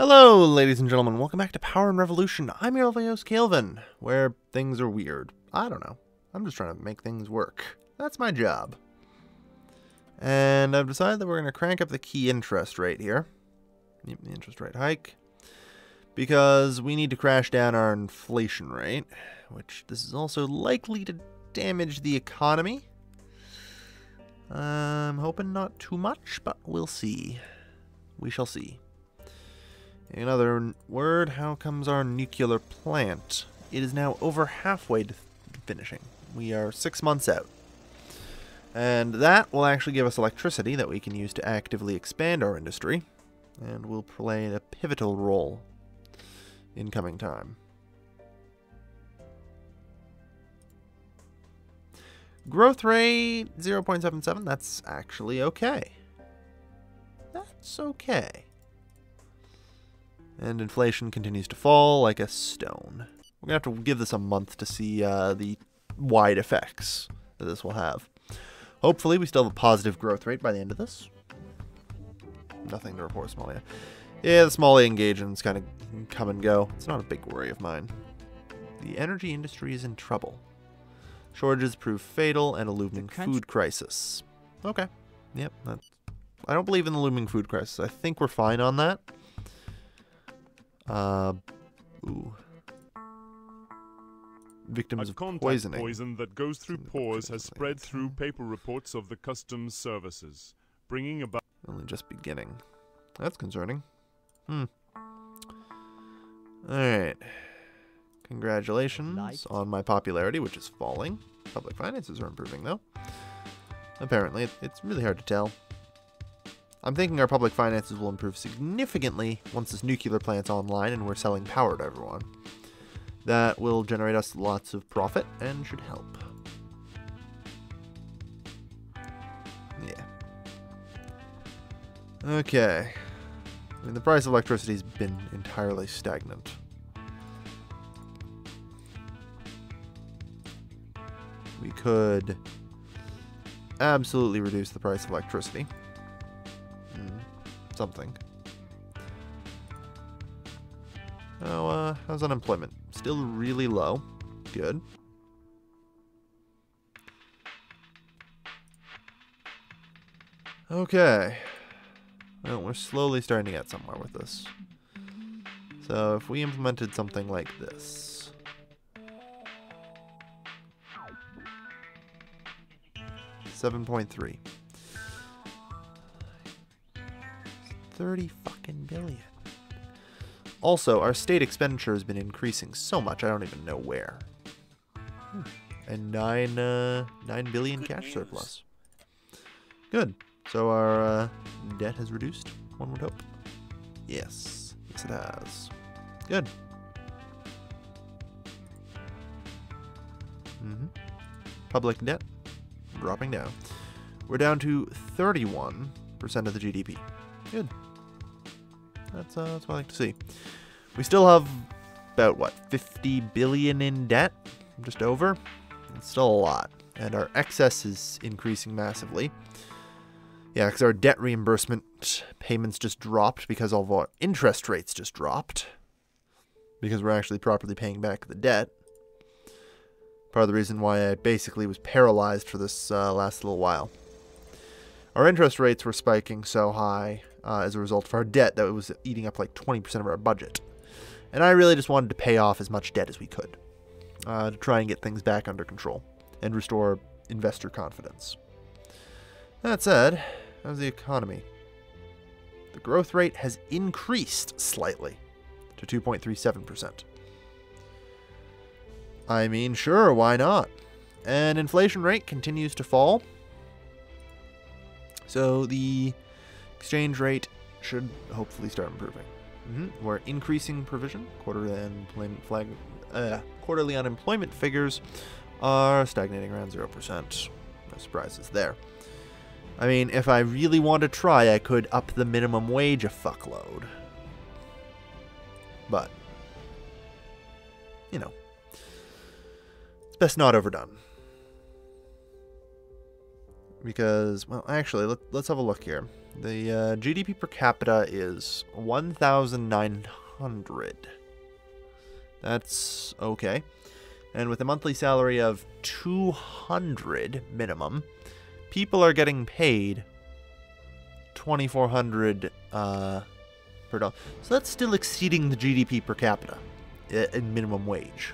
Hello, ladies and gentlemen. Welcome back to Power and Revolution. I'm your host, Calvin, where things are weird. I don't know. I'm just trying to make things work. That's my job. And I've decided that we're going to crank up the key interest rate here. The interest rate hike. Because we need to crash down our inflation rate, which this is also likely to damage the economy. I'm hoping not too much, but we'll see. We shall see. In another word, how comes our nuclear plant? It is now over halfway to finishing. We are 6 months out. And that will actually give us electricity that we can use to actively expand our industry, and will play a pivotal role in coming time. Growth rate 0.77, that's actually okay. That's okay. And inflation continues to fall like a stone. We're going to have to give this a month to see the wide effects that this will have. Hopefully we still have a positive growth rate by the end of this. Nothing to report, Somalia. Yeah, the Somalia engagements kind of come and go. It's not a big worry of mine. The energy industry is in trouble. Shortages prove fatal and a looming food crisis. Okay. Yep. I don't believe in the looming food crisis. I think we're fine on that. Ooh. Victims of poisoning. Poison that goes through pores has spread through paper reports of the customs services, bringing about... Only just beginning. That's concerning. Alright. Congratulations on my popularity, which is falling. Public finances are improving, though. Apparently, it's really hard to tell. I'm thinking our public finances will improve significantly once this nuclear plant's online and we're selling power to everyone. That will generate us lots of profit and should help. Yeah. Okay. I mean, the price of electricity's been entirely stagnant. We could absolutely reduce the price of electricity. Something. Oh, how's unemployment? Still really low. Good. Okay. Well, we're slowly starting to get somewhere with this. So if we implemented something like this. 7.3. 30 fucking billion. Also, our state expenditure has been increasing so much I don't even know where. And 9 billion cash surplus. Good. So our debt has reduced, one would hope. Yes. Yes, it has. Good. Public debt dropping down. We're down to 31% of the GDP. Good. That's what I like to see. We still have about, what, 50 billion in debt? Just over? It's still a lot. And our excess is increasing massively. Yeah, because our debt reimbursement payments just dropped because all of our interest rates just dropped. Because we're actually properly paying back the debt. Part of the reason why I basically was paralyzed for this last little while. Our interest rates were spiking so high as a result of our debt that it was eating up like 20% of our budget. And I really just wanted to pay off as much debt as we could to try and get things back under control and restore investor confidence. That said, how's the economy? The growth rate has increased slightly to 2.37%. I mean, sure, why not? And inflation rate continues to fall. So the exchange rate should hopefully start improving. We're increasing provision. Quarterly unemployment figures are stagnating around 0%. No surprises there. I mean, if I really want to try, I could up the minimum wage a fuckload. But, you know, it's best not overdone. Because, well, actually, let's have a look here. The GDP per capita is 1,900. That's okay. And with a monthly salary of 200 minimum, people are getting paid 2,400 per dollar. So that's still exceeding the GDP per capita in minimum wage,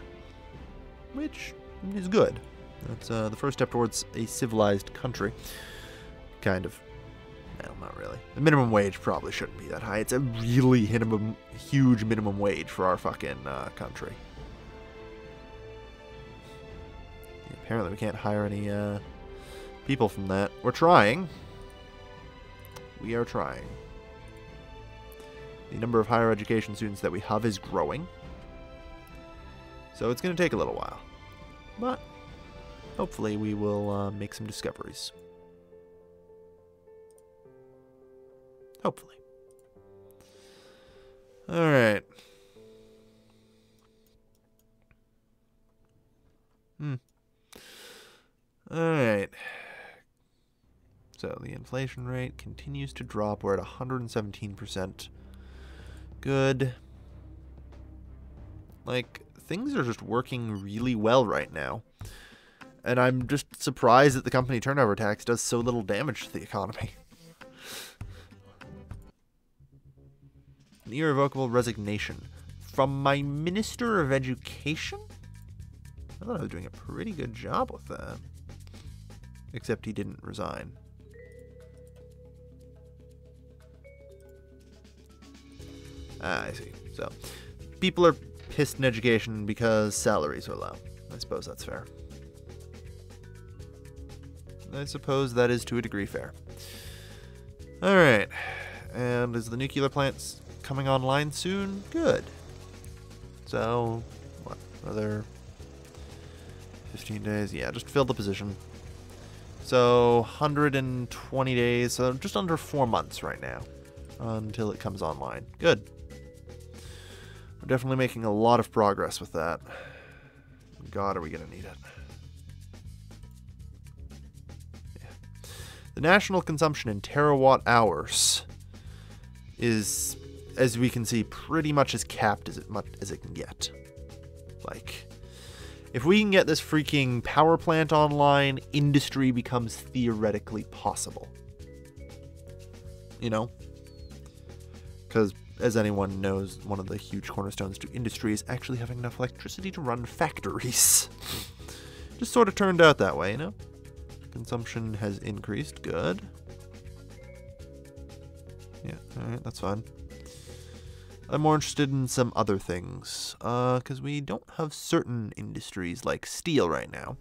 which is good. That's the first step towards a civilized country. Kind of. Well, not really. The minimum wage probably shouldn't be that high. It's a really huge minimum wage for our fucking country. Apparently we can't hire any people from that. We're trying. We are trying. The number of higher education students that we have is growing. So it's going to take a little while. But hopefully we will make some discoveries. Hopefully. Alright. Alright. So the inflation rate continues to drop. We're at 117%. Good. Like, things are just working really well right now. And I'm just surprised that the company turnover tax does so little damage to the economy. An irrevocable resignation from my Minister of Education? I thought I was doing a pretty good job with that. Except he didn't resign. Ah, I see. So, people are pissed in education because salaries are low. I suppose that's fair. I suppose that is to a degree fair. Alright. And is the nuclear plant coming online soon? Good. So, what? Another 15 days? Yeah, just fill the position. So, 120 days. So, just under 4 months right now. Until it comes online. Good. We're definitely making a lot of progress with that. God, are we going to need it. Yeah. The national consumption in terawatt hours is, as we can see, pretty much as capped as it can get. Like, if we can get this freaking power plant online, industry becomes theoretically possible. You know? Because, as anyone knows, one of the huge cornerstones to industry is actually having enough electricity to run factories. Just sort of turned out that way, you know? Consumption has increased. Good. Yeah, alright, that's fine. I'm more interested in some other things, because we don't have certain industries like steel right now,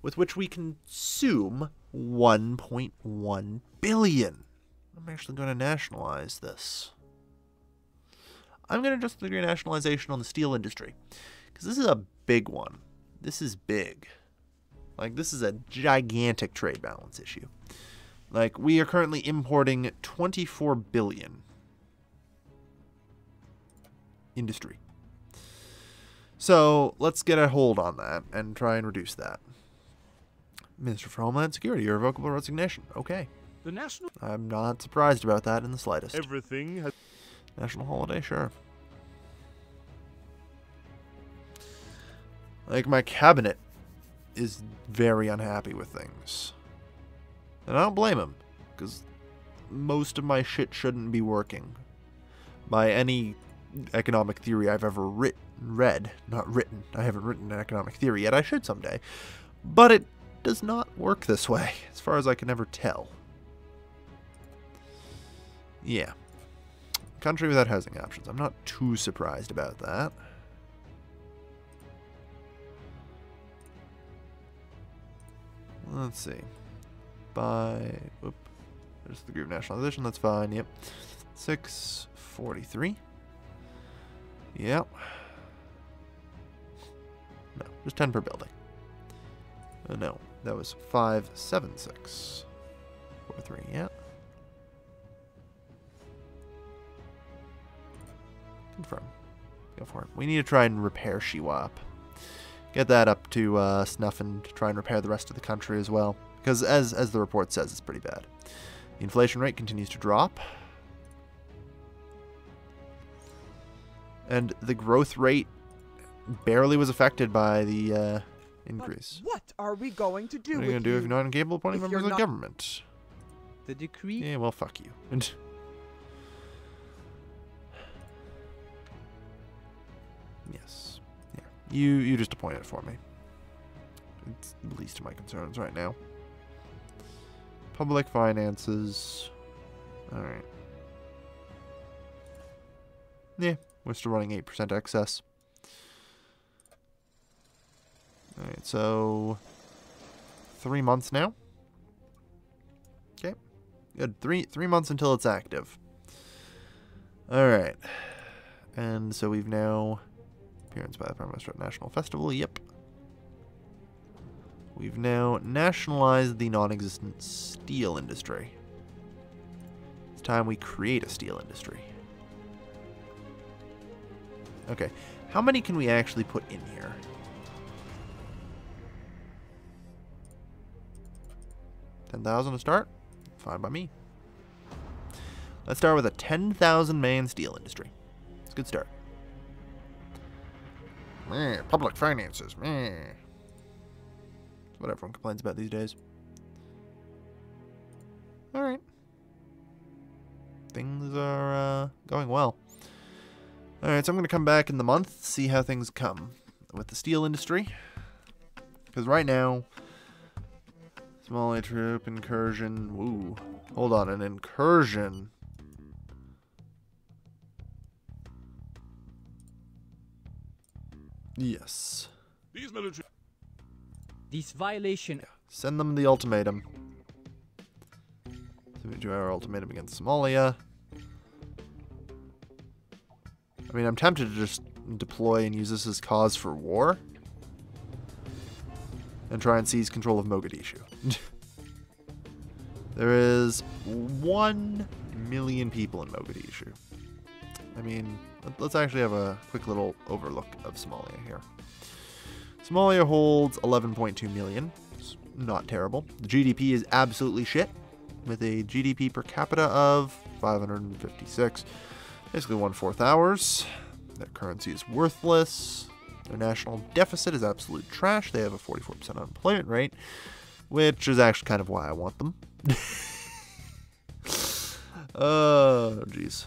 with which we consume 1.1 billion. I'm actually going to nationalize this. I'm going to just agree nationalization on the steel industry, because this is a big one. This is big. Like, this is a gigantic trade balance issue. Like, we are currently importing 24 billion. Industry. So, let's get a hold on that and try and reduce that. Minister for Homeland Security, irrevocable resignation. Okay. The national... I'm not surprised about that in the slightest. Everything has... National holiday, sure. Like, my cabinet is very unhappy with things. And I don't blame him, because most of my shit shouldn't be working. By any economic theory I've ever read. Not written. I haven't written an economic theory yet. I should someday. But it does not work this way, as far as I can ever tell. Yeah. Country without housing options. I'm not too surprised about that. Let's see. Whoop. There's the degree of nationalization. That's fine. Yep. 643. Yep. No, just 10 per building. No, that was 576. 43, yeah. Confirm. Go for it. We need to try and repair Shiwap. Get that up to snuff and try and repair the rest of the country as well. Because as the report says, it's pretty bad. The inflation rate continues to drop. And the growth rate barely was affected by the increase. But what are we going to do What are you going to do if you're not incapable of appointing if members of you're the not- government? The decree? Yeah, well, fuck you. Yes. Yeah. You just appoint it for me. It's the least of my concerns right now. Public finances. Alright. Yeah, we're still running 8% excess. Alright, so 3 months now. Okay. Good. Three months until it's active. Alright. And so we've now appearance by the Prime Minister at National Festival. Yep. We've now nationalized the non-existent steel industry. It's time we create a steel industry. Okay. How many can we actually put in here? 10,000 to start? Fine by me. Let's start with a 10,000 man steel industry. It's a good start. Meh, public finances. Meh. That's what everyone complains about these days. Alright. Things are going well. Alright, so I'm going to come back in the month, see how things come with the steel industry. Because right now, Somali troop incursion. Woo. Hold on, an incursion. Yes. This violation. Yeah. Send them the ultimatum. 72-hour ultimatum against Somalia. I mean, I'm tempted to just deploy and use this as cause for war. And try and seize control of Mogadishu. There is 1 million people in Mogadishu. I mean, let's actually have a quick little overlook of Somalia here. Somalia holds 11.2 million. It's not terrible. The GDP is absolutely shit, with a GDP per capita of 556. Basically 1/4 ours. Their currency is worthless. Their national deficit is absolute trash. They have a 44% unemployment rate, which is actually kind of why I want them. Oh, jeez.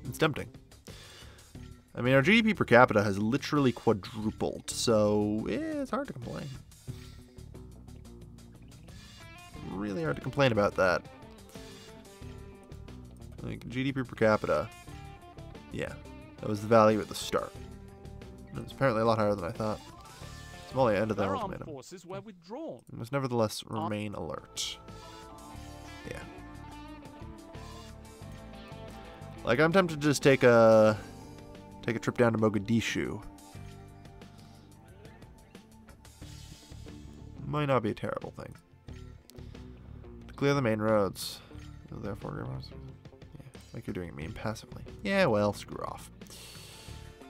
It's tempting. I mean, our GDP per capita has literally quadrupled, so it's hard to complain. Really hard to complain about that. Like, GDP per capita, yeah, that was the value at the start. It was apparently a lot higher than I thought. Somalia ended their ultimatum. Forces were withdrawn. We must nevertheless remain alert. Yeah. Like, I'm tempted to just take a trip down to Mogadishu. Might not be a terrible thing. To clear the main roads. Therefore, yeah, like you're doing it mean passively. Yeah, well, screw off.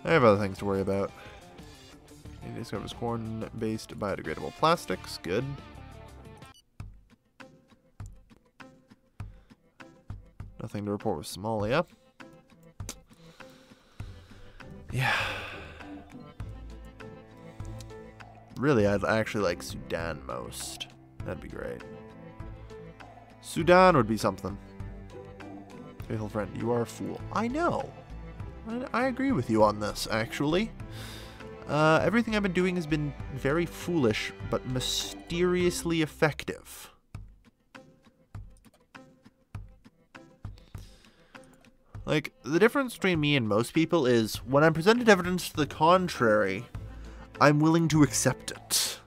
I have other things to worry about. It discovers corn-based biodegradable plastics. Good. Nothing to report with Somalia. Yeah. Really, I'd actually like Sudan most. That'd be great. Sudan would be something. Faithful friend, you are a fool. I know. I agree with you on this, actually. Everything I've been doing has been very foolish, but mysteriously effective. Like, the difference between me and most people is, when I'm presented evidence to the contrary, I'm willing to accept it.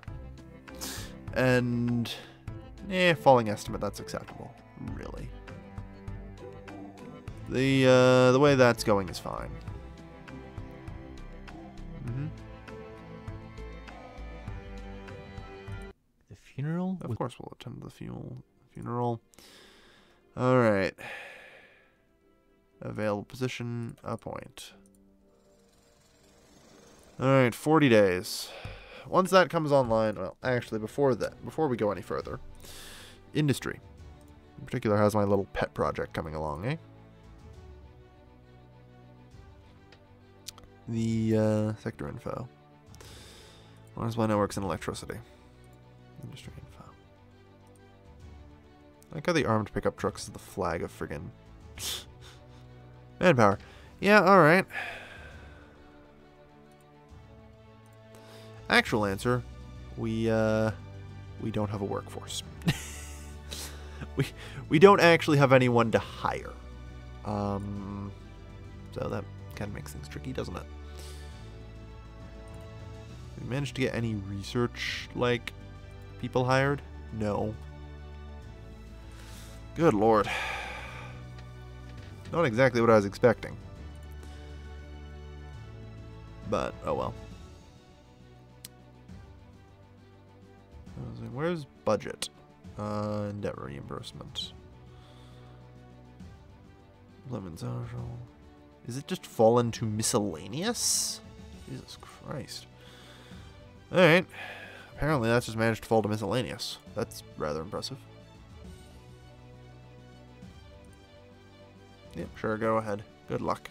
And, falling estimate, that's acceptable. Really. The way that's going is fine. The funeral? Of course we'll attend the funeral. Alright. Available position, appoint. Alright, 40 days. once that comes online, well, actually, before we go any further, industry, in particular, has my little pet project coming along, eh? The sector info. Honestly, networks and electricity. Industry info. I like how the armed pickup trucks is the flag of friggin' manpower. Yeah, alright. Actual answer, we don't have a workforce. we don't actually have anyone to hire. So that kind of makes things tricky, doesn't it? We managed to get any research, like, people hired? No. Good lord. Not exactly what I was expecting. But, oh well. Where's budget? Debt reimbursement. Lemon social. Is it just fallen to miscellaneous? Jesus Christ. Alright. Apparently that's just managed to fall to miscellaneous. That's rather impressive. Yep, sure, go ahead. Good luck.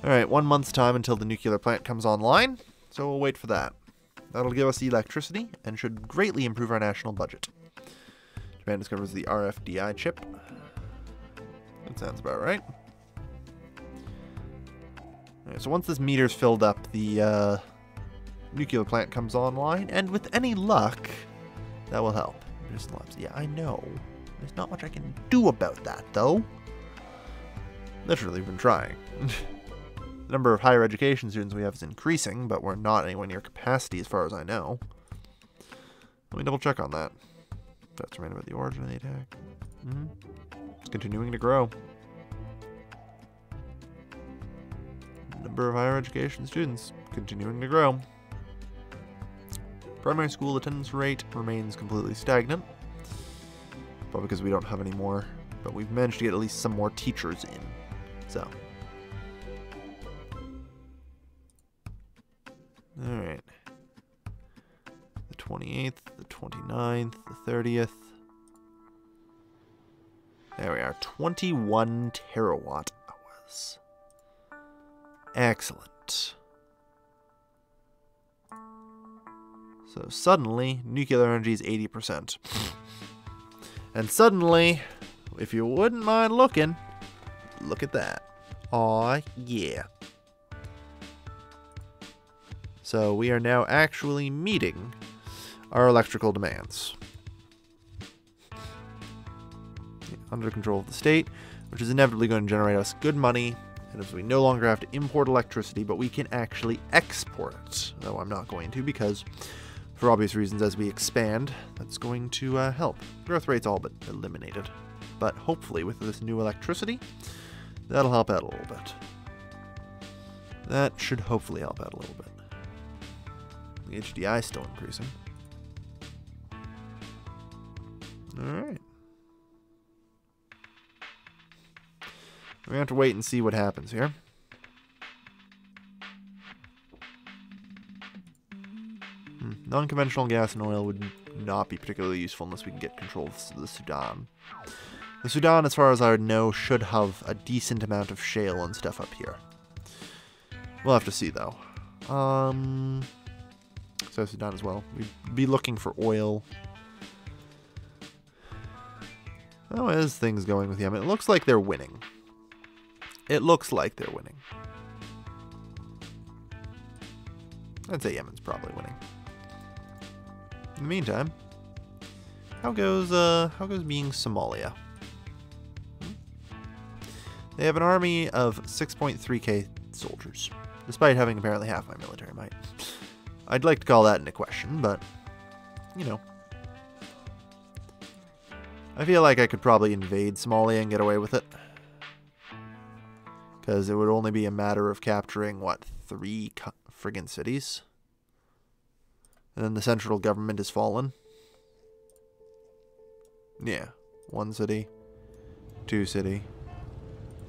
Alright, 1 month's time until the nuclear plant comes online, so we'll wait for that. That'll give us electricity and should greatly improve our national budget. Japan discovers the RFDI chip. That sounds about right. Alright, so once this meter's filled up, the nuclear plant comes online, and with any luck, that will help. Yeah, I know. There's not much I can do about that, though. Literally, we've been trying. The number of higher education students we have is increasing, but we're not anywhere near capacity as far as I know. Let me double check on that. That's right about the origin of the attack. It's continuing to grow. Number of higher education students continuing to grow. Primary school attendance rate remains completely stagnant. Probably because we don't have any more, but we've managed to get at least some more teachers in. So. Alright. The 28th, the 29th, the 30th. There we are. 21 terawatt hours. Excellent. So suddenly, nuclear energy is 80%. And suddenly, if you wouldn't mind looking, look at that. Aw, yeah. So we are now actually meeting our electrical demands. Under control of the state, which is inevitably going to generate us good money, and as we no longer have to import electricity, but we can actually export it. Though I'm not going to, because for obvious reasons, as we expand, that's going to help. Growth rate's all but eliminated. But hopefully with this new electricity, that'll help out a little bit. That should hopefully help out a little bit. The HDI is still increasing. Alright. We're going to have to wait and see what happens here. Non-conventional gas and oil would not be particularly useful unless we can get control of the Sudan. The Sudan, as far as I know, should have a decent amount of shale and stuff up here. We'll have to see, though. South Sudan as well. We'd be looking for oil. How is things going with Yemen? It looks like they're winning. It looks like they're winning. I'd say Yemen's probably winning. In the meantime, how goes being Somalia? They have an army of 6.3k soldiers, despite having apparently half my military might. I'd like to call that into question, but, you know. I feel like I could probably invade Somalia and get away with it. Because it would only be a matter of capturing, what, 3 friggin' cities? And then the central government has fallen. Yeah. 1 city. 2 city.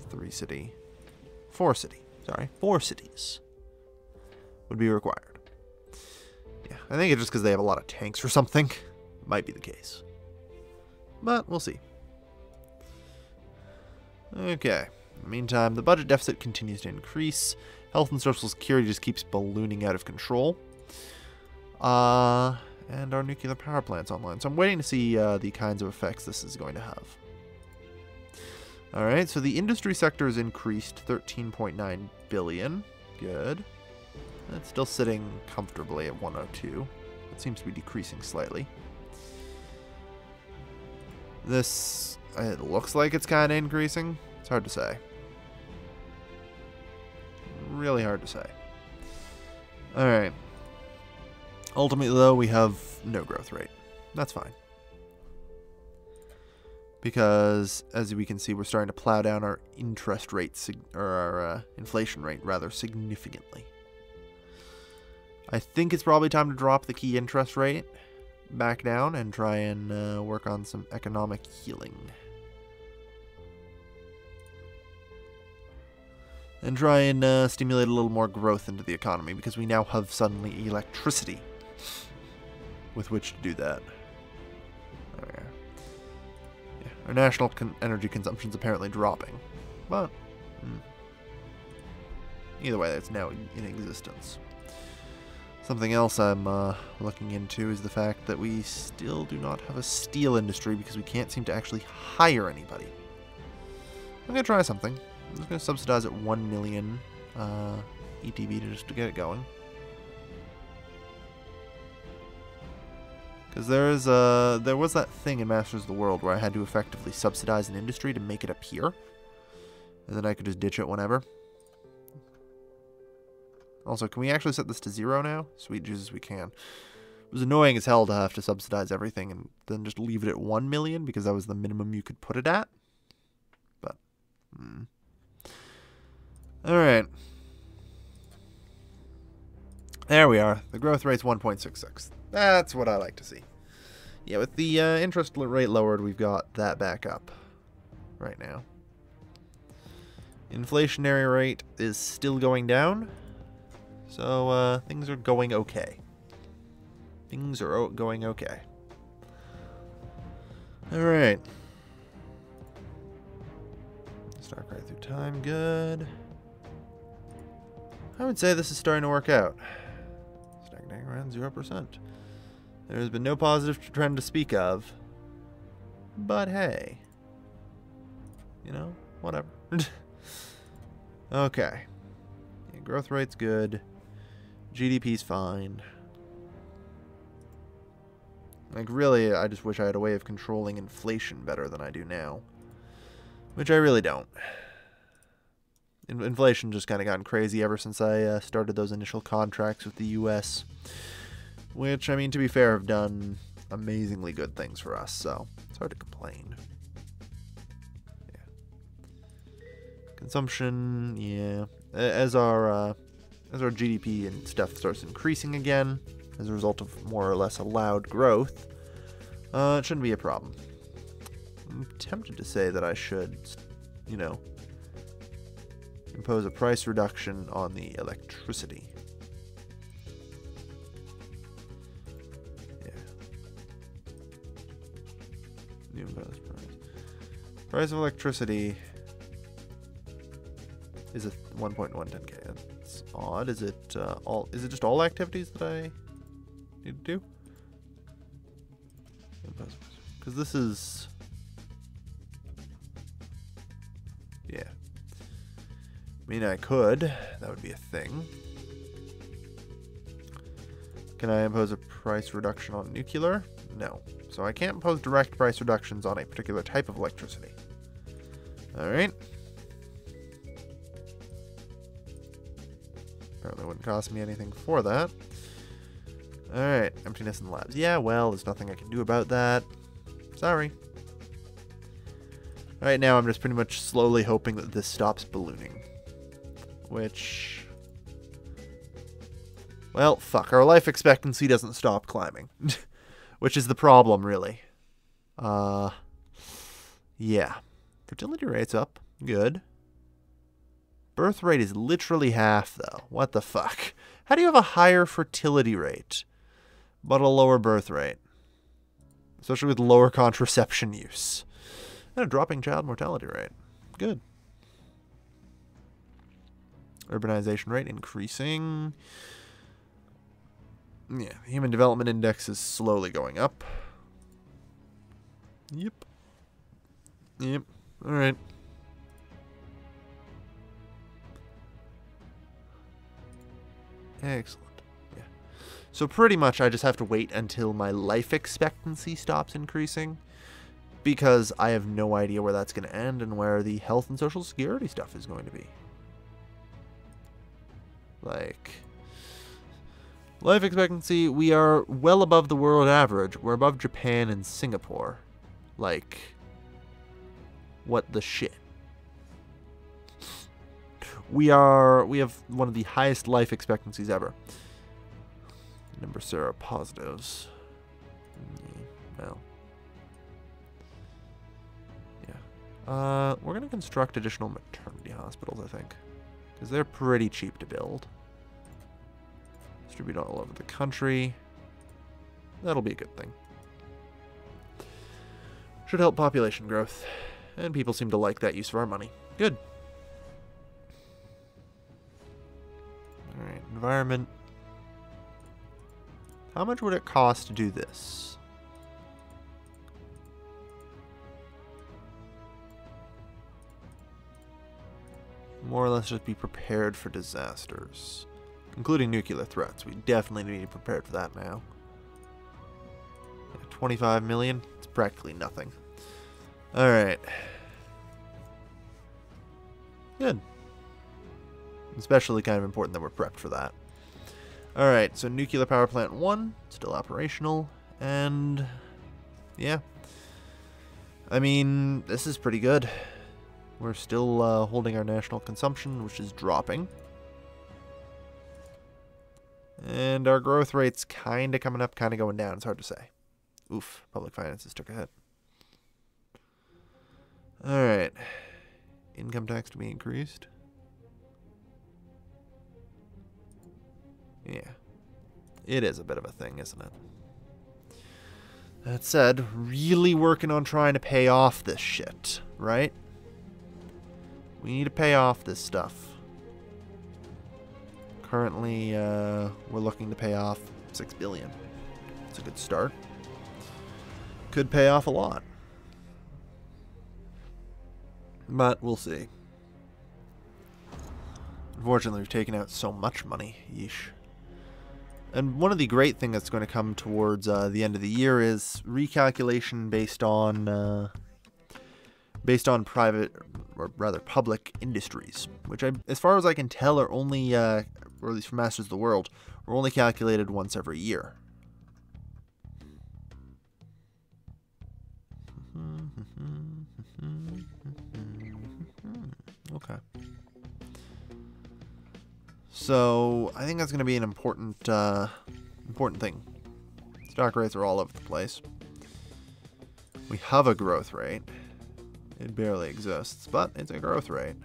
3 city. 4 city. Sorry. 4 cities would be required. I think it's just because they have a lot of tanks or something. Might be the case. But we'll see. Okay. In the meantime, the budget deficit continues to increase. Health and social security just keeps ballooning out of control. And our nuclear power plant's online. So I'm waiting to see the kinds of effects this is going to have. Alright, so the industry sector has increased 13.9 billion. Good. It's still sitting comfortably at 102. It seems to be decreasing slightly. This, it looks like it's kind of increasing. It's hard to say. Really hard to say. Alright. Ultimately, though, we have no growth rate. That's fine. Because, as we can see, we're starting to plow down our interest rate, or our inflation rate, rather, significantly. I think it's probably time to drop the key interest rate back down and try and work on some economic healing. And try and stimulate a little more growth into the economy, because we now have suddenly electricity with which to do that. There. Yeah, our national energy consumption is apparently dropping, but either way, it's now in existence. Something else I'm looking into is the fact that we still do not have a steel industry because we can't seem to actually hire anybody. I'm going to try something. I'm just going to subsidize it 1 million ETB just to get it going. Because there was that thing in Masters of the World where I had to effectively subsidize an industry to make it appear. And then I could just ditch it whenever. Also, can we actually set this to 0 now? Sweet Jesus, we can. It was annoying as hell to have to subsidize everything and then just leave it at 1 million because that was the minimum you could put it at. But, Alright. There we are. The growth rate's 1.66. That's what I like to see. Yeah, with the interest rate lowered, we've got that back up right now. Inflationary rate is still going down. So, things are going okay. Things are going okay. Alright. Start right through time, good. I would say this is starting to work out. Stagnating around 0%. There has been no positive trend to speak of. But hey. You know, whatever. Okay. Yeah, growth rate's good. GDP's fine. Like, really, I just wish I had a way of controlling inflation better than I do now. Which I really don't. Inflation just kind of gotten crazy ever since I started those initial contracts with the U.S. Which, I mean, to be fair, have done amazingly good things for us, so it's hard to complain. Yeah. Consumption, yeah. As our GDP and stuff starts increasing again, as a result of more or less allowed growth, it shouldn't be a problem. I'm tempted to say that I should, you know, impose a price reduction on the electricity. Yeah. New imposed price. Price of electricity is a 1.110k. That's odd. Is it all? Is it just all activities that I need to do? Because this is, yeah. I mean, I could. That would be a thing. Can I impose a price reduction on nuclear? No. So I can't impose direct price reductions on a particular type of electricity. Alright. Apparently wouldn't cost me anything for that. Alright, emptiness in the labs. Yeah, well, there's nothing I can do about that. Sorry. Right now, I'm just pretty much slowly hoping that this stops ballooning. Which, well, fuck. Our life expectancy doesn't stop climbing. Which is the problem, really. Yeah. Fertility rate's up. Good. Birth rate is literally half, though. What the fuck? How do you have a higher fertility rate but a lower birth rate, especially with lower contraception use. And a dropping child mortality rate. Good. Urbanization rate increasing. Yeah, the Human Development Index is slowly going up. Yep. Yep. Alright. Excellent. Yeah. So pretty much I just have to wait until my life expectancy stops increasing, because I have no idea where that's going to end and where the health and social security stuff is going to be. Like, life expectancy, we are well above the world average. We're above Japan and Singapore. Like, what the shit? We have one of the highest life expectancies ever. Number seropositives. Well. Yeah. We're going to construct additional maternity hospitals, I think. Because they're pretty cheap to build. Distribute all over the country. That'll be a good thing. Should help population growth. And people seem to like that use of our money. Good. Alright, environment. How much would it cost to do this? More or less just be prepared for disasters, including nuclear threats. We definitely need to be prepared for that now. 25 million? It's practically nothing. Alright. Good. Especially kind of important that we're prepped for that. Alright, so nuclear power plant 1, still operational, and yeah. I mean, this is pretty good. We're still holding our national consumption, which is dropping. And our growth rate's kind of coming up, kind of going down. It's hard to say. Oof, public finances took a hit. Alright. Income tax to be increased. Yeah. It is a bit of a thing, isn't it? That said, really working on trying to pay off this shit, right? We need to pay off this stuff. Currently, we're looking to pay off $6 billion. It's a good start. Could pay off a lot. But we'll see. Unfortunately, we've taken out so much money. Yeesh. And one of the great things that's going to come towards the end of the year is recalculation based on private, or rather public industries, which, as far as I can tell, are only, or at least for Masters of the World, are only calculated once every year. Okay. So I think that's going to be an important thing. Stock rates are all over the place. We have a growth rate. It barely exists, but it's a growth rate.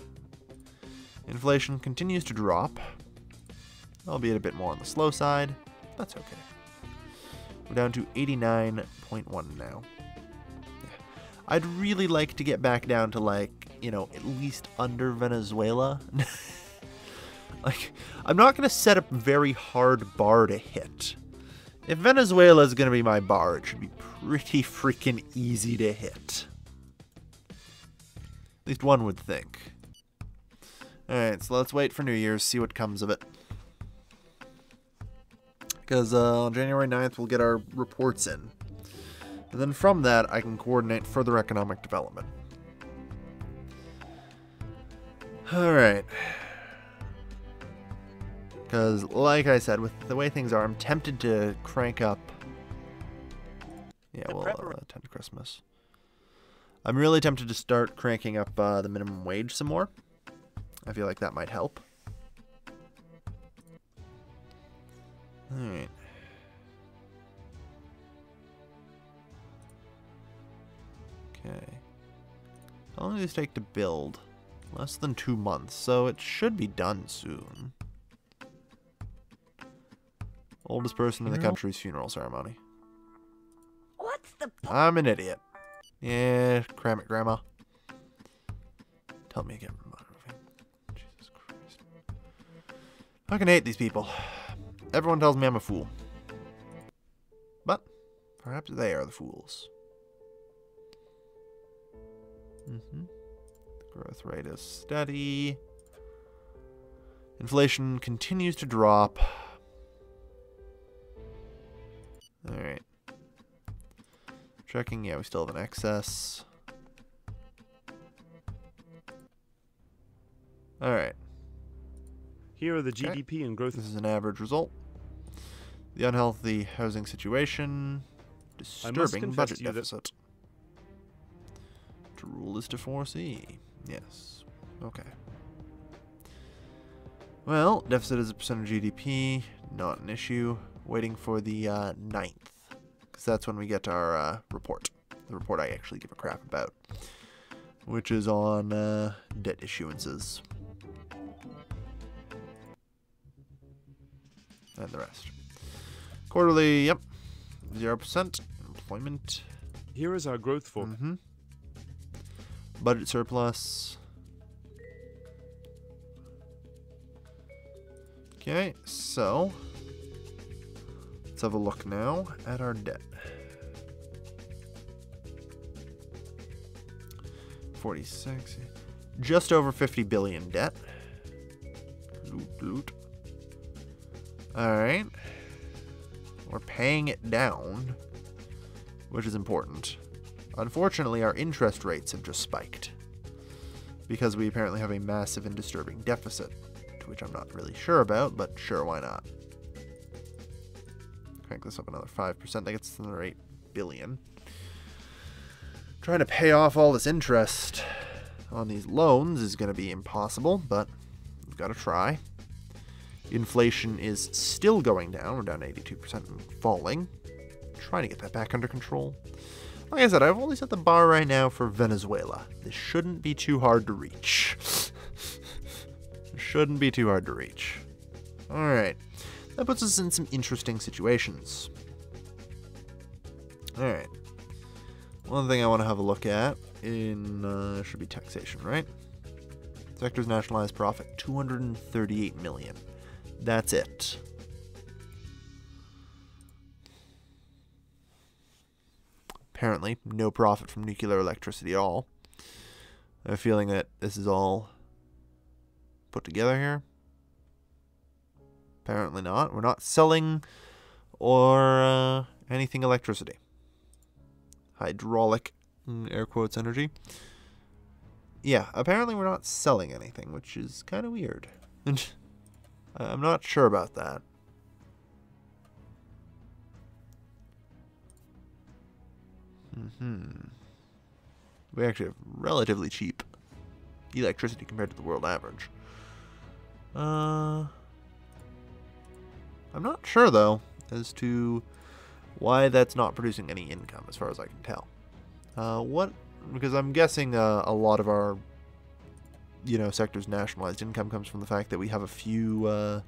Inflation continues to drop, albeit a bit more on the slow side. That's okay. We're down to 89.1 now. Yeah. I'd really like to get back down to, like, you know, at least under Venezuela. Like, I'm not going to set a very hard bar to hit. If Venezuela is going to be my bar, it should be pretty freaking easy to hit. At least one would think. Alright, so let's wait for New Year's, see what comes of it. Because on January 9th, we'll get our reports in. And then from that, I can coordinate further economic development. Alright. Because, like I said, with the way things are, I'm tempted to crank up... Yeah, we'll attend Christmas. I'm really tempted to start cranking up the minimum wage some more. I feel like that might help. Alright. Okay. How long does this take to build? Less than 2 months, so it should be done soon. Oldest person in the Funeral? country's funeral ceremony. What's the I'm an idiot. Yeah, cram it, Grandma. Tell me again. Jesus Christ. I fucking hate these people. Everyone tells me I'm a fool. But perhaps they are the fools. Growth rate is steady. Inflation continues to drop. Alright. Checking, yeah, we still have an excess. Alright. Here are the Okay. GDP and growth. This is an average result. The unhealthy housing situation. Disturbing confess budget to you that- deficit. To rule is to foresee. Yes. Okay. Well, deficit as a percent of GDP, not an issue. Waiting for the 9th. Because that's when we get our report. The report I actually give a crap about. Which is on debt issuances. And the rest. Quarterly, yep. 0%. Employment. Here is our growth for. Budget surplus. Okay, so let's have a look now at our debt. 46. Just over 50 billion debt. Loot, loot. Alright. We're paying it down, which is important. Unfortunately, our interest rates have just spiked because we apparently have a massive and disturbing deficit, to which I'm not really sure about, but sure, why not? Crank this up another 5%, that gets us another 8 billion. Trying to pay off all this interest on these loans is going to be impossible, but we've got to try. Inflation is still going down. We're down 82% and falling. Trying to get that back under control. Like I said, I've only set the bar right now for Venezuela. This shouldn't be too hard to reach. Shouldn't be too hard to reach. Alright. That puts us in some interesting situations. Alright. One thing I want to have a look at in should be taxation, right? Sector's nationalized profit, 238 million. That's it. Apparently, no profit from nuclear electricity at all. I have a feeling that this is all put together here. Apparently not. We're not selling or anything electricity. Hydraulic, air quotes, energy. Yeah, apparently we're not selling anything, which is kind of weird. I'm not sure about that. We actually have relatively cheap electricity compared to the world average. I'm not sure, though, as to why that's not producing any income, as far as I can tell. Because I'm guessing a lot of our, sector's nationalized income comes from the fact that we have a few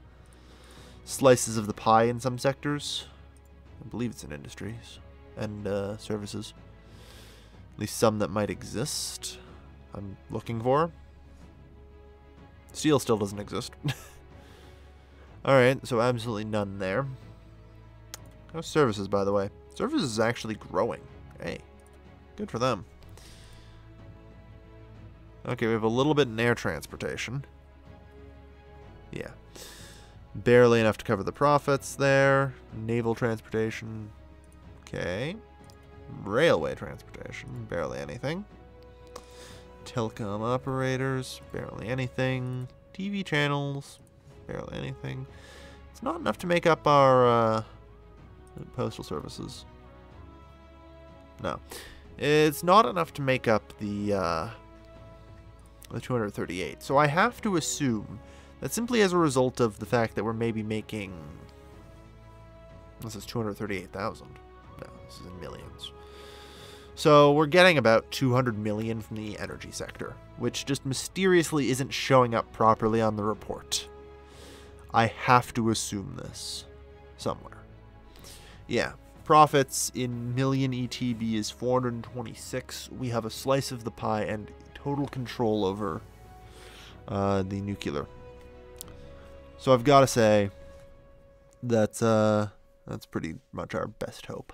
slices of the pie in some sectors. I believe it's in industries and services. At least some that might exist. I'm looking for. Steel still doesn't exist. Alright, so absolutely none there. How's services, by the way? Services is actually growing. Hey, good for them. Okay, we have a little bit in air transportation. Yeah. Barely enough to cover the profits there. Naval transportation. Okay. Railway transportation. Barely anything. Telecom operators. Barely anything. TV channels. Barely anything. It's not enough to make up our postal services. No. It's not enough to make up the 238. So I have to assume that simply as a result of the fact that we're maybe making... This is 238,000. No, this is in millions. So we're getting about 200 million from the energy sector, which just mysteriously isn't showing up properly on the report. I have to assume this somewhere. Yeah. Profits in million ETB is 426. We have a slice of the pie and total control over the nuclear. So I've got to say that's pretty much our best hope.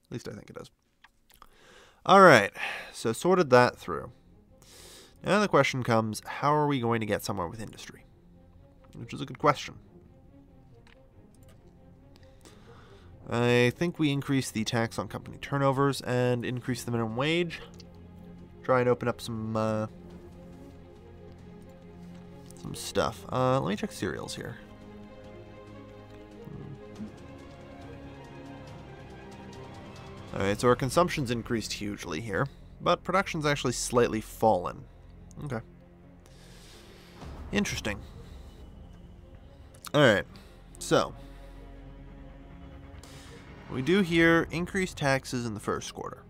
At least I think it is. All right, so sorted that through. Now the question comes, how are we going to get somewhere with industry? Which is a good question. I think we increase the tax on company turnovers and increase the minimum wage. Try and open up some stuff. Let me check cereals here. Alright, so our consumption's increased hugely here, but production's actually slightly fallen. Okay. Interesting. Alright, so we do here increase taxes in the first quarter.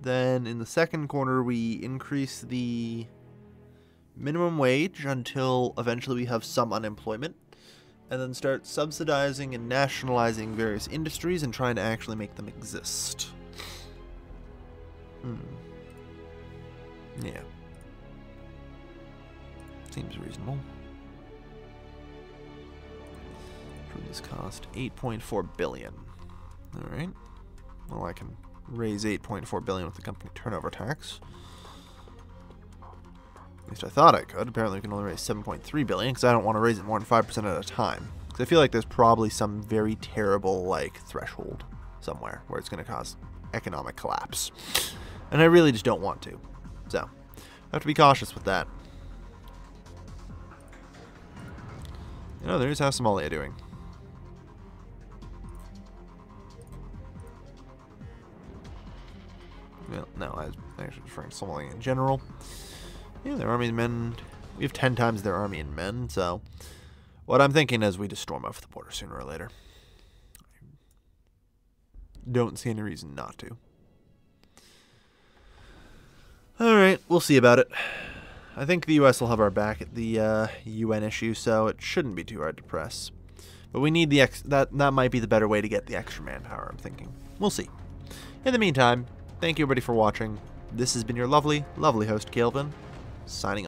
Then in the second quarter, we increase the minimum wage until eventually we have some unemployment, and then start subsidizing and nationalizing various industries and trying to actually make them exist. Yeah. Seems reasonable. For this cost, 8.4 billion. Alright. Well, I can raise 8.4 billion with the company turnover tax. At least I thought I could. Apparently we can only raise 7.3 billion because I don't want to raise it more than 5% at a time. Because I feel like there's probably some very terrible, like, threshold somewhere where it's going to cause economic collapse. And I really just don't want to. So, I have to be cautious with that. You know, there's how Somalia doing. Well, no, I was actually referring to Somalia in general. Yeah, their army and men. We have 10 times their army and men, so what I'm thinking is we just storm off the border sooner or later. Don't see any reason not to. Alright, we'll see about it. I think the US will have our back at the UN issue, so it shouldn't be too hard to press. But we need the that might be the better way to get the extra manpower, I'm thinking. We'll see. In the meantime, thank you everybody for watching. This has been your lovely, lovely host, Calvin, signing off.